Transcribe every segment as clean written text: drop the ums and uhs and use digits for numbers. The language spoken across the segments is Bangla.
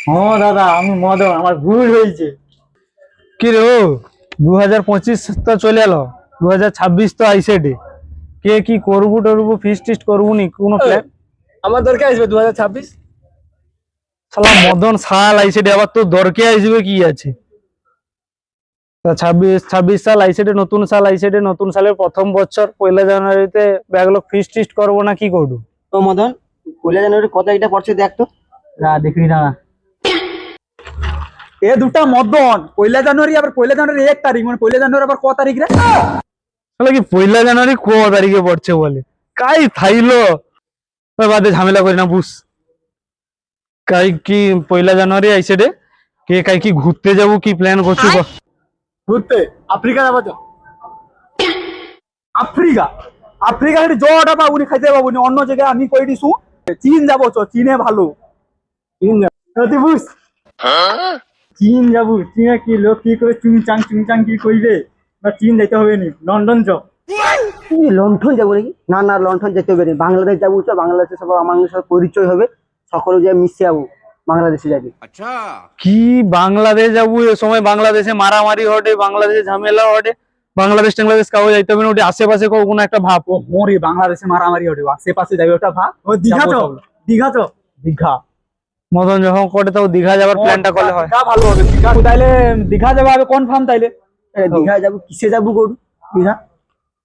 হ্যাঁ দাদা, আমি মদন, আমার ভুল হয়েছে। কি রে ও, 2025 তো চলে এলো, 2026 তো আইসে ডে। কে কি করবো টরবো, ফিস্ট টিস্ট করবো নি কোনো প্ল্যান? আমার দরকার আসবে 2026। শালা মদন সাল আইসে ডে, আবার তোর দরকে আসবে কি আছে? তা 26 সাল আইসে ডে, নতুন সাল আইসে ডে, নতুন সালের প্রথম বছর 1 জানুয়ারিতে ব্যাগলোক ফিস্ট টিস্ট করবো না কি করবো? তো মদন, 1 জানুয়ারি কত এটা পড়ছে দেখ তো। দেখি না, এ দুটা মদন 1 জানুয়ারি, আবার 1 জানুয়ারি 1 তারিখ, মানে 1 জানুয়ারি আবার ক তারিখ রে? শালা কি 1 জানুয়ারি ক তারিখে পড়ছে বলে? কাই থাইলো ওই বাদে ঝামেলা করি না, বুঝ। কাই কি 1 জানুয়ারি আইসে ডে, কে কাই কি ঘুরতে যাবো, কি প্ল্যান করছো? ঘুরতে আফ্রিকা যাবো তো। আফ্রিকা? আফ্রিকা হেঁটে জটা পাবুনি, খাইতে পাবুনি। অন্য জায়গায় আমি কই দিছু, চীন যাবো। চীনে ভালো। চীন যাবো। তুই বুঝ, চীন যাবো। চীনে কি লোক কি করে চুং চাং কি কইবে, বা চীন যাইতে হবে নি, লন্ডন চ। তুই লন্ঠন যাবো নাকি? না না, লন্ঠন যেতে হবে না, বাংলাদেশ যাবো। তো বাংলাদেশে সব আমার সাথে পরিচয় হবে, সকলে যে মিশে যাবো, বাংলাদেশে যাবি। কি বাংলাদেশ যাবো? এ সময় বাংলাদেশে মারামারি হটে, বাংলাদেশে ঝামেলা হটে। বাংলাদেশ টাংলাদেশ কাউ যাইতে হবে না, ওটি আশেপাশে কোনো একটা ভাব। ও মোরে, বাংলাদেশে মারামারি হবে, আশেপাশে যাবে ওটা ভা। ও দীঘা চ, দীঘা চ, দীঘা। মদন যখন করে তাও দীঘা যাবার প্ল্যানটা করলে হয়। দীঘা ভালো হবে, দীঘা। তাইলে দীঘা যাবো হবে কনফার্ম তাইলে। দীঘা যাবো, কিসে যাবো গরু? দীঘা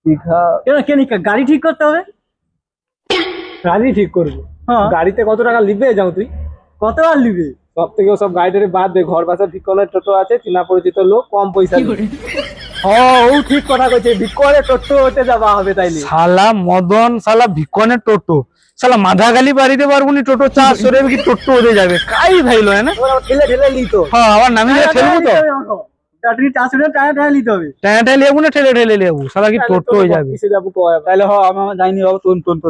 দীঘা কেন গাড়ি ঠিক করতে হবে? গাড়ি ঠিক করবো। হ্যাঁ। গাড়িতে কত টাকা লিখবে যাও তুই? কত আর নিবে? সব থেকে সব গাড়িটারে বাদ দে, ঘর বাসা বিকলের টোটো আছে, চেনা পরিচিত লোক, কম পয়সা নেবে। ও ঠিক কথা কইছে, বিকলে টোটো হতে যাওয়া হবে তাইলে। শালা মদন, শালা ভিকনের টোটো, শালা মাধাগালি বাড়িতে পারবো নি, টোটো চাষ সরে কি টোটো হতে যাবে? কাই ভাইলো না? ঠেলে ঠেলে লিতো। হ্যাঁ, আবার নামি ঠেলবো তো, ব্যাটারি চার্জ হলে টায়া নিতে হবে। টায়া টায়া লিয়াবো না ঠেলে ঠেলে লিয়াবো? শালা কি টোটো হয়ে যাবে? কিসে যাবো তাইলে আমি যাইনি বাবু,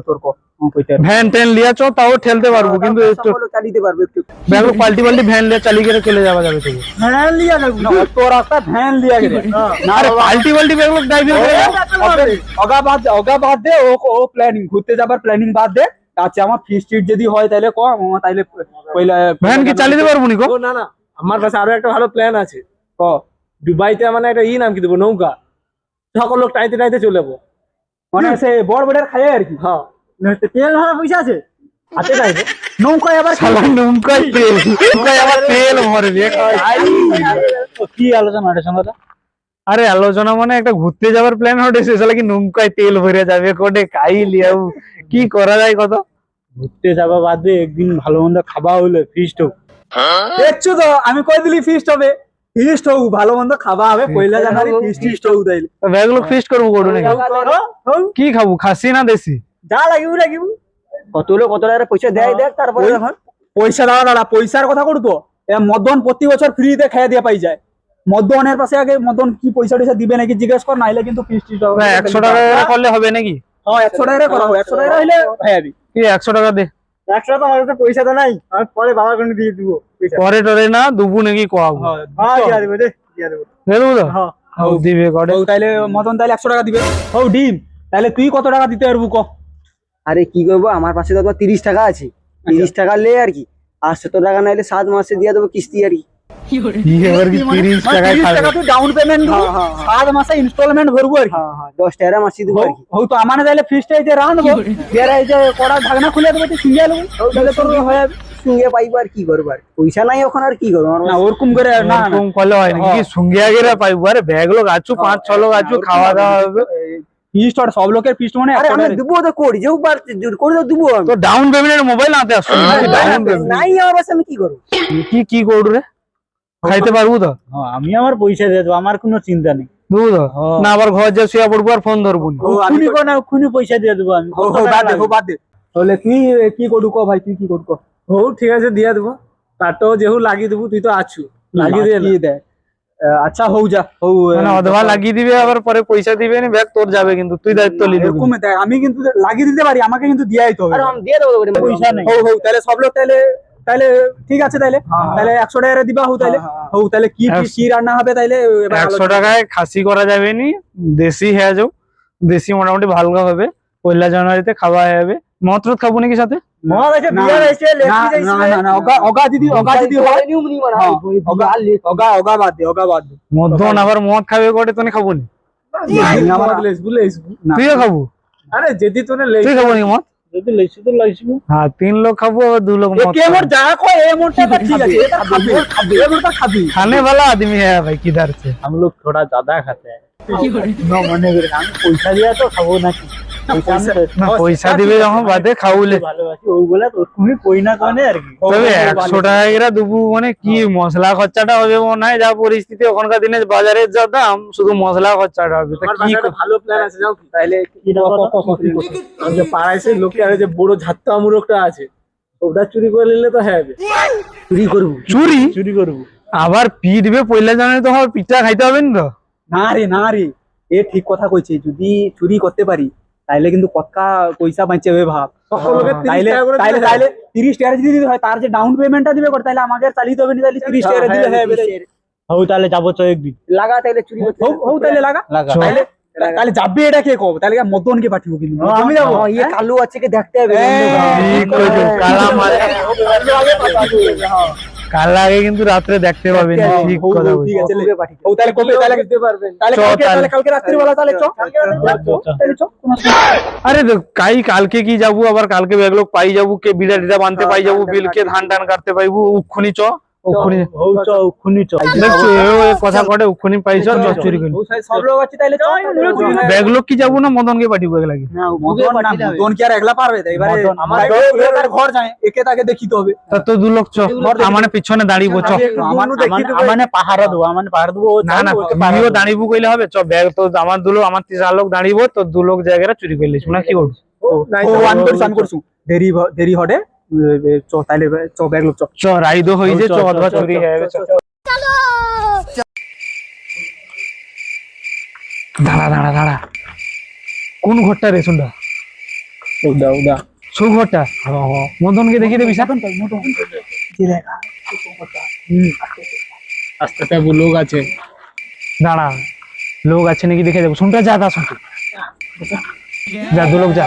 তোর ক কইতে। ভ্যান ট্যান লিয়াছ তাও ঠেলতে পারবো, কিন্তু সকলে চালিতে পারবে একটু। ব্যাগ পাল্টি পাল্টি ভ্যান লিয়ে চালিয়ে গেলে চলে যাওয়া যাবে তবু। ভ্যান লিয়া যাবো না, তোর রাস্তা ভ্যান লিয়া গেলে না। আরে পাল্টি পাল্টি ব্যাগ ড্রাইভিং করে যাও। অগা বাদ দে, ও প্ল্যানিং, ঘুরতে যাবার প্ল্যানিং বাদ দে। আচ্ছা, আমার ফিস্ট যদি হয় তাইলে ক মামা, তাইলে পয়লা ভ্যান কি চালিয়ে পারবো নি? ও না না, আমার কাছে আরো একটা ভালো প্ল্যান আছে। ক। দুবাইতে মানে একটা নাম কি দেবো, নৌকা। সকল লোক টাইতে টাইতে চলে যাবো। মানে সে বড় বড় খায় আর কি। হ্যাঁ, তেল ভরা পয়সা আছে হাতে যাইবে, নৌকায় আবার শালা নৌকায় তেল, নৌকায় আবার তেল ভরবে। কি আলোচনা এটা সঙ্গে? আরে আলোচনা মানে একটা ঘুরতে যাবার প্ল্যান হটেছে, শালা কি নৌকায় তেল ভরে যাবে কোটে? কাই লিয়াও, কি করা যায় কত? ঘুরতে যাবা বাদ দে, একদিন ভালো মন্দ খাবা হলে ফিস্ট হোক। দেখছো তো, আমি কই দিলি ফিস্ট হবে। ফিস্ট হোক, ভালো মন্দ খাবা হবে, 1 জানুয়ারি ফিস্ট হোক তাইলে। ব্যাগ লোক ফিস্ট করবো কোটে নাকি? কি খাবো, খাসি না দেশি? যা লাগিব। কত লোক কত টাকা পয়সা দেয় দেখ, তারপরে ওই- এখন পয়সা দাঁড়া, পয়সার কথা করতো। মদন প্রতি বছর ফ্রিতে খাইয়া দিয়ে পাই যায়। মদনের পাশে আগে মদন কি পয়সা টয়সা দিবে নাকি জিজ্ঞেস কর, নাইলে কিন্তু ফিস্ট 100 টাকা করলে হবে নাকি? হ্যাঁ, 100 টাকা করা হবে, 100 টাকা হইলে খাইয়াবি। কি 100 টাকা দে, 100 তো আমার কাছে পয়সা তো নাই, আমি পরে বাবার কাছে দিয়ে দিব পয়সা। পরে টরে না দুবু নাকি কোয়াবো? হ্যাঁ, দিয়া দেবো দে, দিয়া দেবো। দেবো তো? হ্যাঁ, ও দিবে কটে। তাইলে মদন তাইলে 100 টাকা দিবে। ও ডিম, তাইলে তুই কত টাকা দিতে পারবো ক? আরে কি করবো, আমার পাশে তো 30 টাকা আছে, 30 টাকা লে আর কি। আর 70 টাকা নাইলে 7 মাসে দিয়ে দেবো কিস্তি আর কি। কি এবার কি 30 টাকায় 30 খাবে? টাকা তুই ডাউন পেমেন্ট দিবি, 7 মাসে ইনস্টলমেন্ট ভরবো আর কি। হ্যাঁ হ্যাঁ, 10 টাকা মাসে দেবো আর কি। হৌ তো আমার তাইলে ফিস্টে যে রান দেবো, এর এই যে কড়া ঢাকনা খুলে দেবো, তুই সিঙ্গেল দেবো, তাহলে তোর হয়ে যাবে। সঙ্গে পাইবো আর কি করবো, আর পয়সা নাই এখন, আর কি করবো আমার না কাছে। ওরকম করে না, এরকম করলে হয় নাকি? সঙ্গে আগে পাইবো? আরে ব্যাগ লোক আছো, 5-6 লোক আছো, খাওয়া দাওয়া হবে। ফিস্ট আর সব লোকের ফিস্ট মানে আরে 100 আমি টাকা। দেবো তো, করি যেও পারছি করে তো দেবো আমি। তো ডাউন পেমেন্টের মোবাইল আনতে আসছো নাকি? ডাউন পেমেন্ট নাই আমার কাছে, আমি কি করবো? কি করু রে? খাইতে পারবো তো? হ্যাঁ, আমি আমার পয়সা দিয়ে দেবো, আমার কোনো চিন্তা নেই। দেবো তো? হ্যাঁ। না আবার ঘর যা শুয়ে পড়বো আর ফোন ধরবো না। খুনি কো না, খুনি পয়সা দিয়ে দেবো আমি। বাদ দে। তাহলে তুই কি করু ক ভাই, তুই কি করু ক? ও ঠিক আছে, দিয়ে দেবো। তারটাও যেহু লাগিয়ে দেবো, তুই তো আছু, লাগিয়ে দিয়ে না। লাগিয়ে দে। আচ্ছা হউ যা, হউ। মানে অধবা লাগিয়ে দিবে, আবার পরে পয়সা দিবে না, ব্যাগ তোর যাবে, কিন্তু তুই দায়িত্ব নিবি। এরকম দেখ, আমি কিন্তু লাগিয়ে দিতে পারি, আমাকে কিন্তু দিয়াই তো হবে। আরে আমি দিয়ে দেবো তো, পয়সা নেই। হউ তাহলে সব লোক তাহলে তাহলে ঠিক আছে, তাহলে তাহলে 100 টাকা দিবা হউ তাহলে। হউ তাহলে কি রান্না হবে তাইলে এবার 100 টাকায় খাসি করা যাবে নি, দেশি হয়ে যাও। দেশি মোটামুটি ভালো হবে, 1 জানুয়ারিতে খাওয়া হয়ে যাবে। মদ টদ খাবো নাকি সাথে? মদ আছে বিয়ার আছে লেগ পিস আছে না অগা যদি হয় হ্যাঁ, অগা বাদ দে মদন আবার মদ খাবে কোটে তুমি খাবো নি তুইও খাবো আরে যদি তোনে তুই খাবো নি মদ যদি লইছি তো লইছি হ্যাঁ 3 লোग খাবো और 2 लोग मौत কে মোর যা কয় এই মোরটা তো ঠিক আছে এটা খাবি এই মোরটা খাবি खाने वाला आदमी है भाई किधर से हम लोग थोड़ा ज्यादा खाते हैं नो मने করে আমি পয়সা দিয়া তো খাবো নাকি না পয়সা দিবে যখন বাদে খাউলে ভালোবাসি ওইগুলা তো তুমি কই না কোনে আর কি তবে 100 টাকা করে দেবো মানে কি মশলা খরচাটা হবে মনে হয় যা পরিস্থিতি ওখানকার দিনে বাজারের যা দাম শুধু মশলা খরচাটা হবে তা আমার কি পাশে একটা ভালো প্ল্যান আছে যাও কি তাইলে যে পাড়ায় সেই লোকে আর যে বড় ঝাত্তা মুরগটা আছে ওটা চুরি করে নিলে তো হবে চুরি করবো চুরি করব আবার পিটবে পয়লা জানালে তো হবে পিঠা খাইতে হবে না তো না রে এ ঠিক কথা কইছে যদি চুরি করতে পারি তাইলে কিন্তু কতকা পয়সা বাঁচে হবে ভাব সকলকে 30 তাইলে টাকা করে তাইলে দিলে তাইলে 30 টাকা যদি দিতে হয় তার যে ডাউন পেমেন্টটা দিবে করে তাইলে আমাকে আর চালিয়ে হবে না তাইলে 30 টাকা দিলে হবে হউ তাহলে যাবো চ একদিন লাগা তাইলে চুরি করতে হউ তাইলে লাগা তাইলে তাহলে যাবে এটা কে কব তাহলে মদনকে পাঠিও কিন্তু আমি যাবো ইয়ে কালু আছে কি দেখতে হবে ঠিক কইছো কালা মারে কাল আগে কিন্তু রাত্রে দেখতে পাবেন ঠিক কথা ঠিক বলছো আছে হউ তাহলে কবে তাহলে দিতে পারবেন তাহলে চ, তাহলে। কালকে রাত্রি বেলা তাহলে চ তাহলে চ আরে কালকে কি যাবো আবার কালকে ব্যাগলোক পাই যাবো কে বিড়া টিড়া বানতে পাই যাবো বিলকে ধান টান কাটতে পাইবো উক্ষুনি চ উক্ষুনি হউ চ খুনি চ দেখছো এ কথা কটে উক্ষুনি পাইছ চুরি করি সব লোক আছে তাইলে চ ব্যাগলোক কি যাবো না মদনকে পাঠিয়ে একে লাগে মদন কি আর একলা পারবে তাই এবারে আমার তার ঘর যায় একে তাকে দেখিতে হবে তা তো 2 লোক চ আমানে পিছনে দাঁড়িয়ে চ আমানে পাহারা দেবো না না তুমিও দাঁড়িয়ে কইলে হবে চ ব্যাগ তো আমার 2 লোক আমার 3 লোক দাঁড়িয়ে তো 2 লোক জায়গাটা চুরি করে লিস না কি করব আন করছু দেরি হটে চ তাইলে চ ব্যাগ লোক চ চ রাইদো হই যে চ অথবা চুরি হয়ে গেছে দাঁড়া কোন ঘরটা রে শুনটা উদা সৌ ঘরটা মদনকে দেখিয়ে দেবি সাথে আস্তে আস্তে লোক আছে দাঁড়া লোক আছে নাকি দেখে যাবো শুনটা যা শুনতে যা 2 লোক যা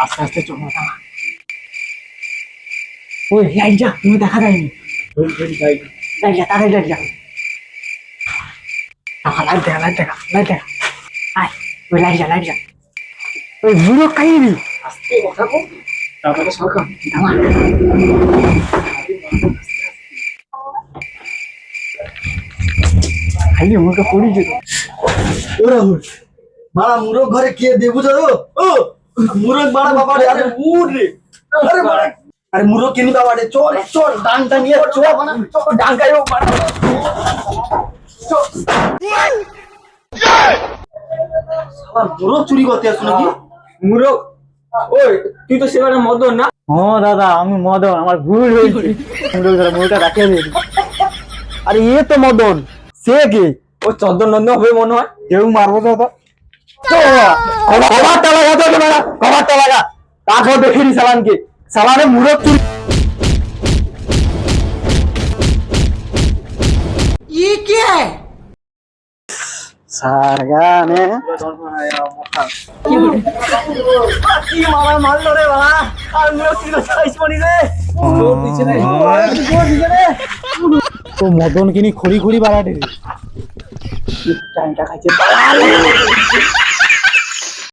আস্তে আস্তে চ ওই লাইট যা তুমি দেখা যায়নি লাইট যা তাড়াতাড়ি লাইট যা লাইট দেখা আয় ওই লাইট যা ওই বুড়ো কাহিনী তারপরে সরকার খাইলে মুখে পড়ি যেত মারা মুরগ ঘরে কে দেবু জানো ও মুরগ মারা বাবা রে আরে মুর রে আরে মারা আরে মুরগ কিনি বাবা রে চল ডাংটা নিয়ে চল ডাংকাইও মারা সালা মুরগ চুরি করতে আসছো নাকি মুরগ ওই তুই তো সেবারে মদন না হ্যাঁ দাদা আমি মদন আমার ভুল হয়েছে মুখটা রাখিয়ে দিন আরে এ তো মদন সে কে ও চন্দন নন্দন হবে মনে হয় কেউ মারবো দাদা কভারটা লাগা তারপর দেখিনি সালানকে সালানে মুরগ চুরি সারগানে কি মারা মারলো রে বাবা আর মুরগ চুরি করতে আইছ মনি রে তো মদন কিনি খড়ি বাড়াটে টাইমটা খাইছে